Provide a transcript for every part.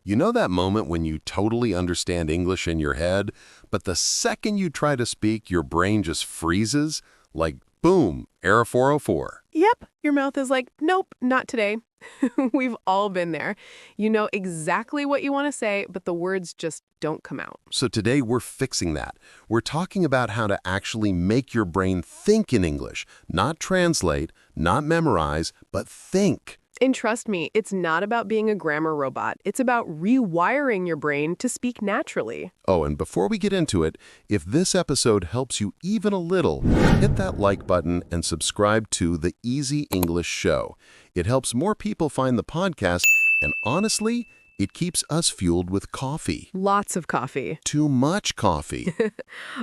You know that moment when you totally understand English in your head, but the second you try to speak, your brain just freezes? Like, boom, error 404. Yep, your mouth is like, nope, not today. We've all been there. You know exactly what you want to say, but the words just don't come out. So today we're fixing that. We're talking about how to actually make your brain think in English, not translate, not memorize, but think. And trust me, it's not about being a grammar robot. It's about rewiring your brain to speak naturally. Oh, and before we get into it, if this episode helps you even a little, hit that like button and subscribe to The Easy English Show. It helps more people find the podcast, and honestly, it keeps us fueled with coffee. Lots of coffee. Too much coffee.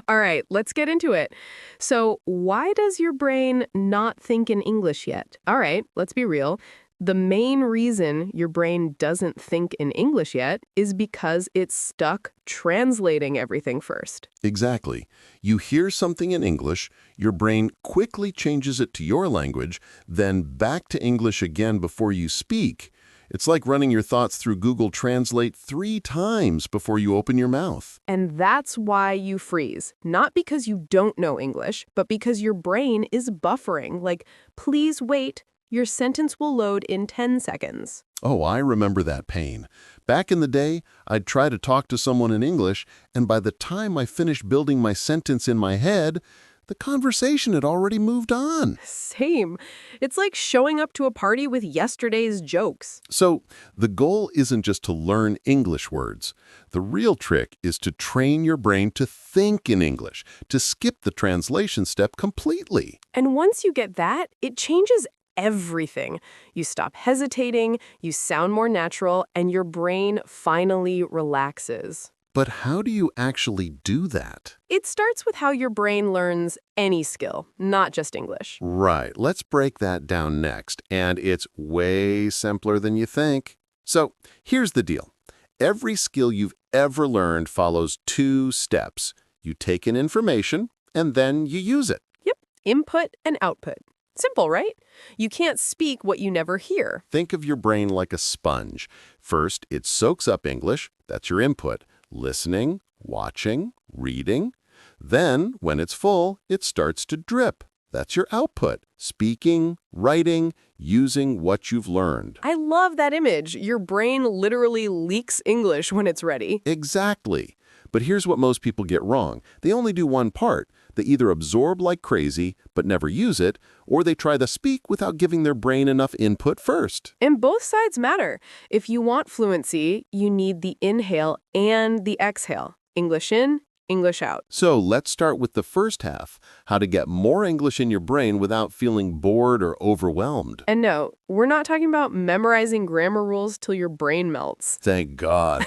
All right, let's get into it. So, why does your brain not think in English yet? All right, let's be real. The main reason your brain doesn't think in English yet is because it's stuck translating everything first. Exactly. You hear something in English, your brain quickly changes it to your language, then back to English again before you speak. It's like running your thoughts through Google Translate 3 times before you open your mouth. And that's why you freeze. Not because you don't know English, but because your brain is buffering. Like, please wait. Your sentence will load in 10 seconds. Oh, I remember that pain. Back in the day, I'd try to talk to someone in English, and by the time I finished building my sentence in my head, the conversation had already moved on. Same. It's like showing up to a party with yesterday's jokes. So, the goal isn't just to learn English words. The real trick is to train your brain to think in English, to skip the translation step completely. And once you get that, it changes everything. You stop hesitating, you sound more natural, and your brain finally relaxes. But how do you actually do that? It starts with how your brain learns any skill, not just English. Right, let's break that down next, and it's way simpler than you think. So, here's the deal. Every skill you've ever learned follows 2 steps. You take in information, and then you use it. Yep, input and output. Simple, right? You can't speak what you never hear. Think of your brain like a sponge. First, it soaks up English. That's your input. Listening, watching, reading. Then, when it's full, it starts to drip. That's your output. Speaking, writing, using what you've learned. I love that image. Your brain literally leaks English when it's ready. Exactly. But here's what most people get wrong. They only do one part. They either absorb like crazy, but never use it, or they try to speak without giving their brain enough input first. And both sides matter. If you want fluency, you need the inhale and the exhale. English in, English out. So let's start with the first half, how to get more English in your brain without feeling bored or overwhelmed. And no, we're not talking about memorizing grammar rules till your brain melts. Thank God.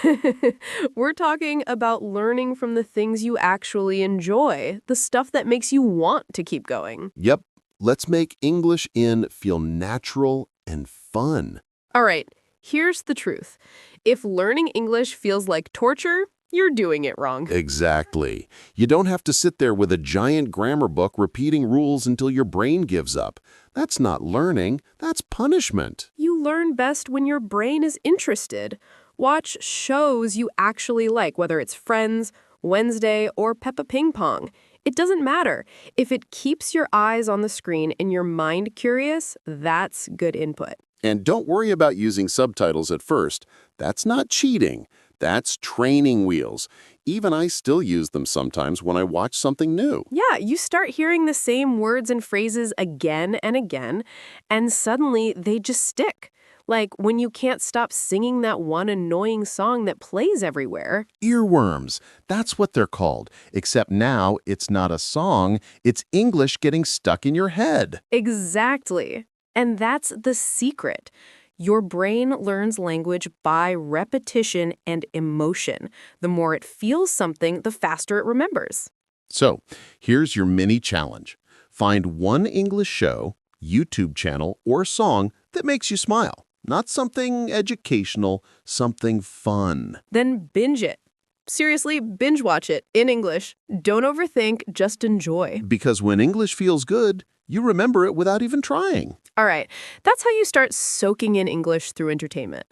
We're talking about learning from the things you actually enjoy, the stuff that makes you want to keep going. Yep. Let's make English in feel natural and fun. All right, here's the truth. If learning English feels like torture, you're doing it wrong. Exactly. You don't have to sit there with a giant grammar book repeating rules until your brain gives up. That's not learning, that's punishment. You learn best when your brain is interested. Watch shows you actually like, whether it's Friends, Wednesday, or Peppa Ping Pong. It doesn't matter. If it keeps your eyes on the screen and your mind curious, that's good input. And don't worry about using subtitles at first. That's not cheating. That's training wheels. Even I still use them sometimes when I watch something new. Yeah, you start hearing the same words and phrases again and again, and suddenly they just stick. Like when you can't stop singing that one annoying song that plays everywhere. Earworms. That's what they're called. Except now it's not a song, it's English getting stuck in your head. Exactly. And that's the secret. Your brain learns language by repetition and emotion. The more it feels something, the faster it remembers. So, here's your mini challenge. Find one English show, YouTube channel, or song that makes you smile. Not something educational, something fun. Then binge it. Seriously, binge watch it in English. Don't overthink, just enjoy. Because when English feels good, you remember it without even trying. All right, that's how you start soaking in English through entertainment.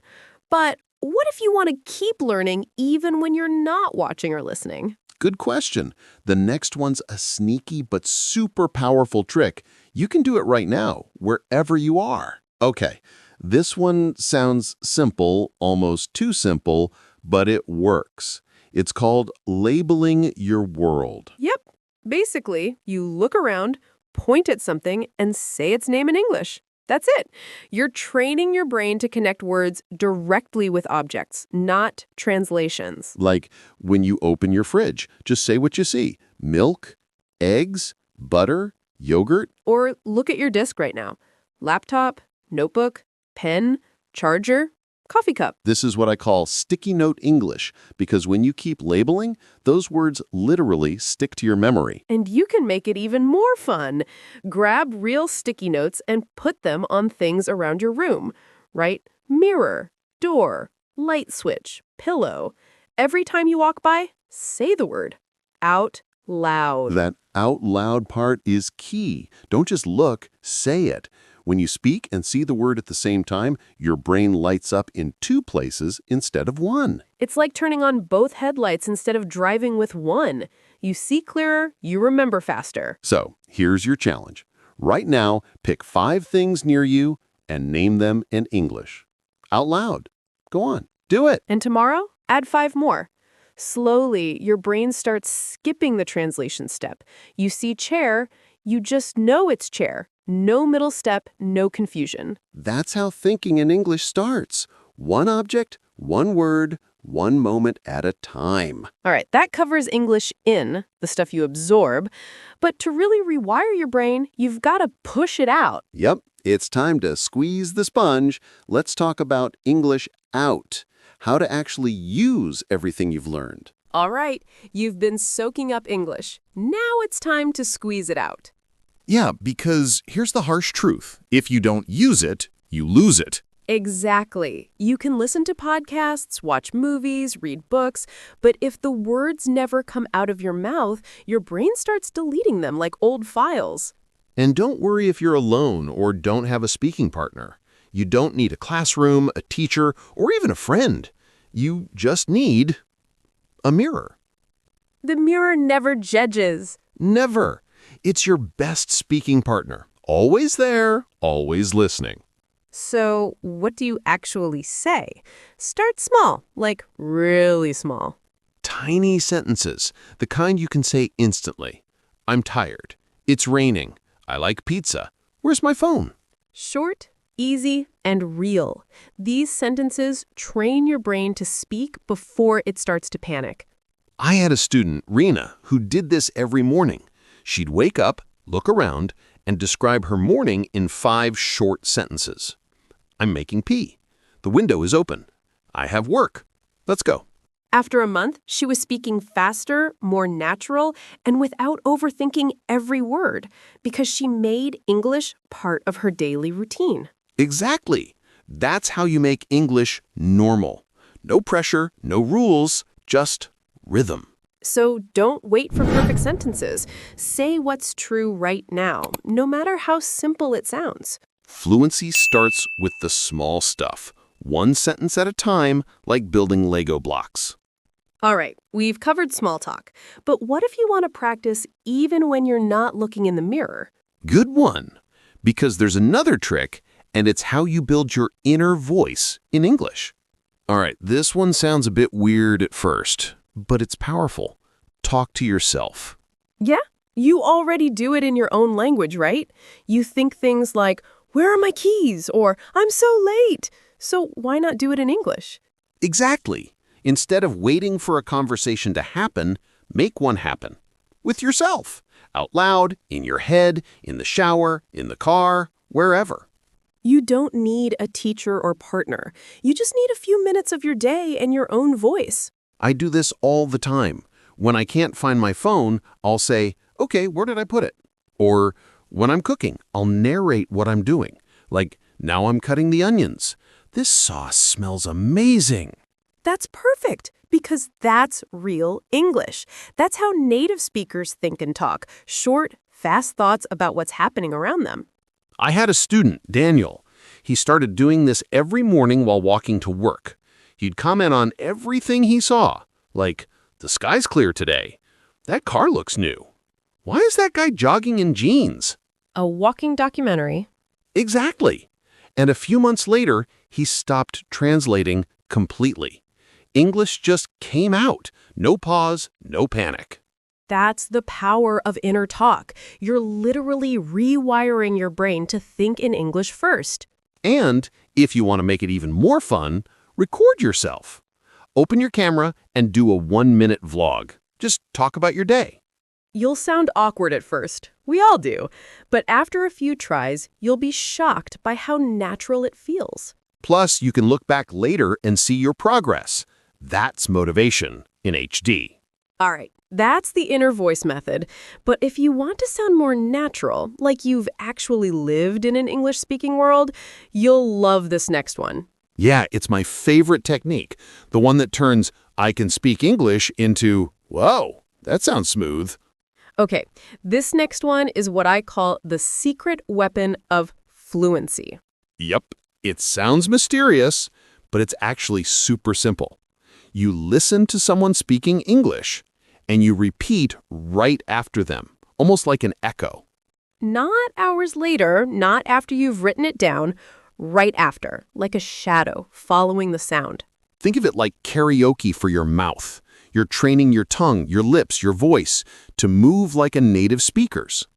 But what if you want to keep learning even when you're not watching or listening? Good question. The next one's a sneaky but super powerful trick. You can do it right now, wherever you are. Okay, this one sounds simple, almost too simple, but it works. It's called labeling your world. Yep. Basically, you look around, point at something, and say its name in English. That's it. You're training your brain to connect words directly with objects, not translations. Like when you open your fridge, just say what you see. Milk, eggs, butter, yogurt. Or look at your desk right now. Laptop, notebook, pen, charger, coffee cup. This is what I call sticky note English, because when you keep labeling, those words literally stick to your memory. And you can make it even more fun. Grab real sticky notes and put them on things around your room. Write mirror, door, light switch, pillow. Every time you walk by, say the word out loud. That out loud part is key. Don't just look, say it. When you speak and see the word at the same time, your brain lights up in two places instead of one. It's like turning on both headlights instead of driving with one. You see clearer, you remember faster. So, here's your challenge. Right now, pick 5 things near you and name them in English. Out loud. Go on, do it. And tomorrow, add 5 more. Slowly, your brain starts skipping the translation step. You see chair, you just know it's chair. No middle step, no confusion. That's how thinking in English starts. One object, one word, one moment at a time. All right, that covers English in, the stuff you absorb. But to really rewire your brain, you've got to push it out. Yep, it's time to squeeze the sponge. Let's talk about English out. How to actually use everything you've learned. All right, you've been soaking up English. Now it's time to squeeze it out. Yeah, because here's the harsh truth. If you don't use it, you lose it. Exactly. You can listen to podcasts, watch movies, read books, but if the words never come out of your mouth, your brain starts deleting them like old files. And don't worry if you're alone or don't have a speaking partner. You don't need a classroom, a teacher, or even a friend. You just need a mirror. The mirror never judges. Never. It's your best speaking partner. Always there, always listening. So, what do you actually say? Start small, like really small. Tiny sentences, the kind you can say instantly. I'm tired. It's raining. I like pizza. Where's my phone? Short, easy, and real. These sentences train your brain to speak before it starts to panic. I had a student, Rena, who did this every morning. She'd wake up, look around, and describe her morning in 5 short sentences. I'm making pee. The window is open. I have work. Let's go. After a month, she was speaking faster, more natural, and without overthinking every word, because she made English part of her daily routine. Exactly. That's how you make English normal. No pressure, no rules, just rhythm. So don't wait for perfect sentences. Say what's true right now, no matter how simple it sounds. Fluency starts with the small stuff, one sentence at a time, like building Lego blocks. All right, we've covered small talk, but what if you want to practice even when you're not looking in the mirror? Good one. Because there's another trick, and it's how you build your inner voice in English. All right, this one sounds a bit weird at first, but it's powerful. Talk to yourself. Yeah, you already do it in your own language, right? You think things like, where are my keys? Or I'm so late. So why not do it in English? Exactly. Instead of waiting for a conversation to happen, make one happen. With yourself. Out loud, in your head, in the shower, in the car, wherever. You don't need a teacher or partner. You just need a few minutes of your day and your own voice. I do this all the time. When I can't find my phone, I'll say, okay, where did I put it? Or when I'm cooking, I'll narrate what I'm doing. Like, now I'm cutting the onions. This sauce smells amazing. That's perfect, because that's real English. That's how native speakers think and talk. Short, fast thoughts about what's happening around them. I had a student, Daniel. He started doing this every morning while walking to work. He'd comment on everything he saw, like, "The sky's clear today. That car looks new. Why is that guy jogging in jeans?" A walking documentary. Exactly. And a few months later, he stopped translating completely. English just came out. No pause, no panic. That's the power of inner talk. You're literally rewiring your brain to think in English first. And if you want to make it even more fun, record yourself. Open your camera and do a 1-minute vlog. Just talk about your day. You'll sound awkward at first. We all do. But after a few tries, you'll be shocked by how natural it feels. Plus, you can look back later and see your progress. That's motivation in HD. All right, that's the inner voice method. But if you want to sound more natural, like you've actually lived in an English-speaking world, you'll love this next one. Yeah, it's my favorite technique. The one that turns "I can speak English" into "Whoa, that sounds smooth." Okay, this next one is what I call the secret weapon of fluency. Yep, it sounds mysterious, but it's actually super simple. You listen to someone speaking English, and you repeat right after them, almost like an echo. Not hours later, not after you've written it down, right after, like a shadow following the sound. Think of it like karaoke for your mouth. You're training your tongue, your lips, your voice to move like a native speaker's.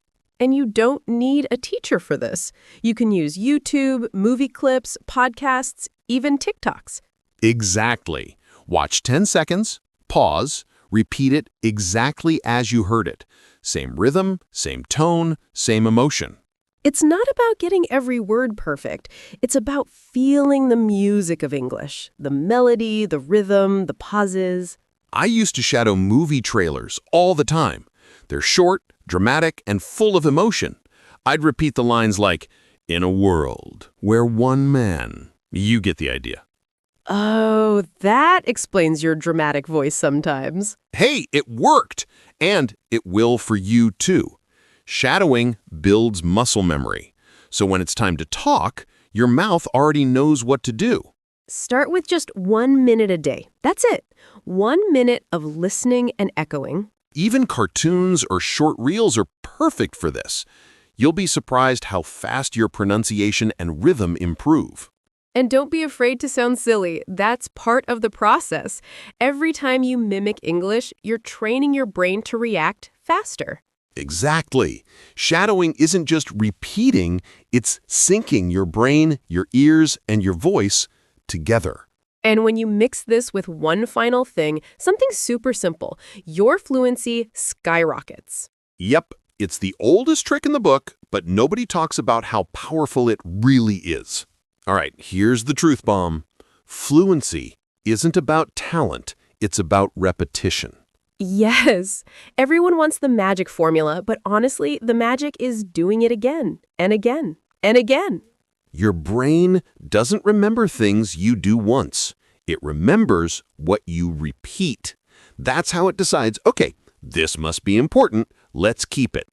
And you don't need a teacher for this. You can use YouTube, movie clips, podcasts, even TikToks. Exactly. Watch 10 seconds, pause, repeat it exactly as you heard it. Same rhythm, same tone, same emotion. It's not about getting every word perfect. It's about feeling the music of English, the melody, the rhythm, the pauses. I used to shadow movie trailers all the time. They're short, dramatic, and full of emotion. I'd repeat the lines like, "In a world where one man..." You get the idea. Oh, that explains your dramatic voice sometimes. Hey, it worked! And it will for you too. Shadowing builds muscle memory. So when it's time to talk, your mouth already knows what to do. Start with just 1 minute a day. That's it. 1 minute of listening and echoing. Even cartoons or short reels are perfect for this. You'll be surprised how fast your pronunciation and rhythm improve. And don't be afraid to sound silly. That's part of the process. Every time you mimic English, you're training your brain to react faster. Exactly. Shadowing isn't just repeating, it's syncing your brain, your ears, and your voice together. And when you mix this with one final thing, something super simple, your fluency skyrockets. Yep, it's the oldest trick in the book, but nobody talks about how powerful it really is. All right, here's the truth bomb. Fluency isn't about talent, it's about repetition. Yes, everyone wants the magic formula, but honestly, the magic is doing it again and again and again. Your brain doesn't remember things you do once. It remembers what you repeat. That's how it decides, okay, this must be important, let's keep it.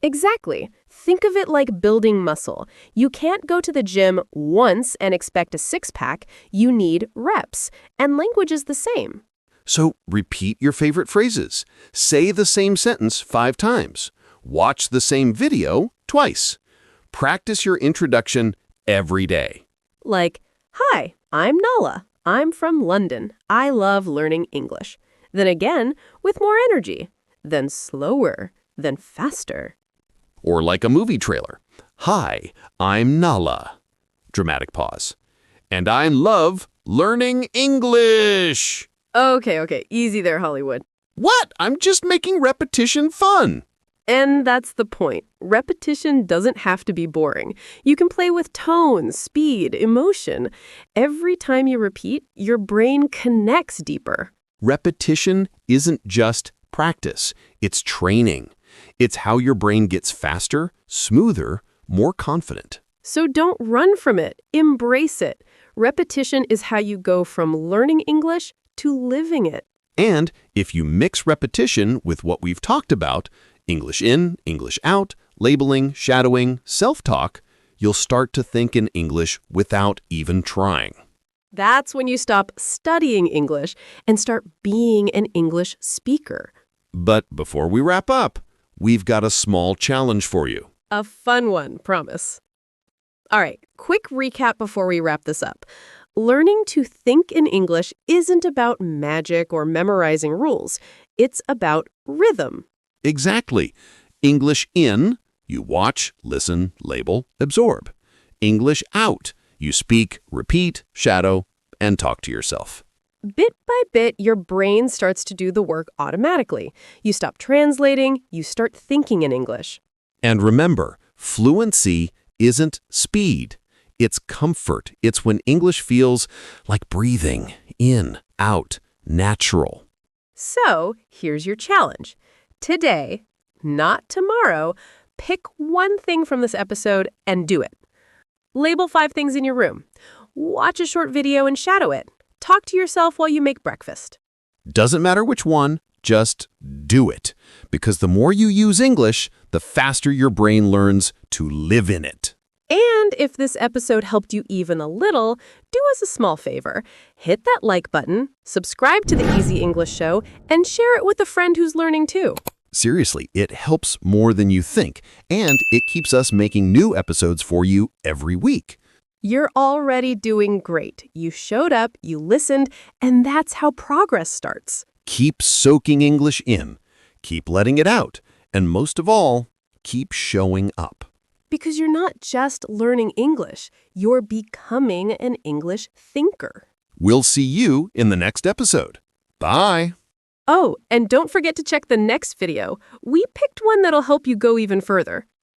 Exactly. Think of it like building muscle. You can't go to the gym once and expect a six-pack. You need reps. And language is the same. So repeat your favorite phrases. Say the same sentence 5 times. Watch the same video twice. Practice your introduction every day. Like, "Hi, I'm Nala. I'm from London. I love learning English." Then again, with more energy. Then slower. Then faster. Or like a movie trailer. "Hi, I'm Nala." Dramatic pause. "And I love learning English." Okay, easy there, Hollywood. What? I'm just making repetition fun. And that's the point. Repetition doesn't have to be boring. You can play with tone, speed, emotion. Every time you repeat, your brain connects deeper. Repetition isn't just practice, it's training. It's how your brain gets faster, smoother, more confident. So don't run from it. Embrace it. Repetition is how you go from learning English to living it. And if you mix repetition with what we've talked about, English in, English out, labeling, shadowing, self-talk, you'll start to think in English without even trying. That's when you stop studying English and start being an English speaker. But before we wrap up, we've got a small challenge for you. A fun one, promise. All right, quick recap before we wrap this up. Learning to think in English isn't about magic or memorizing rules. It's about rhythm. Exactly. English in, you watch, listen, label, absorb. English out, you speak, repeat, shadow, and talk to yourself. Bit by bit, your brain starts to do the work automatically. You stop translating, you start thinking in English. And remember, fluency isn't speed. It's comfort. It's when English feels like breathing, in, out, natural. So, here's your challenge. Today, not tomorrow, pick one thing from this episode and do it. Label 5 things in your room. Watch a short video and shadow it. Talk to yourself while you make breakfast. Doesn't matter which one, just do it. Because the more you use English, the faster your brain learns to live in it. And if this episode helped you even a little, do us a small favor. Hit that like button, subscribe to the Easy English Show, and share it with a friend who's learning too. Seriously, it helps more than you think, and it keeps us making new episodes for you every week. You're already doing great. You showed up, you listened, and that's how progress starts. Keep soaking English in, keep letting it out, and most of all, keep showing up. Because you're not just learning English, you're becoming an English thinker. We'll see you in the next episode. Bye! Oh, and don't forget to check the next video. We picked one that'll help you go even further.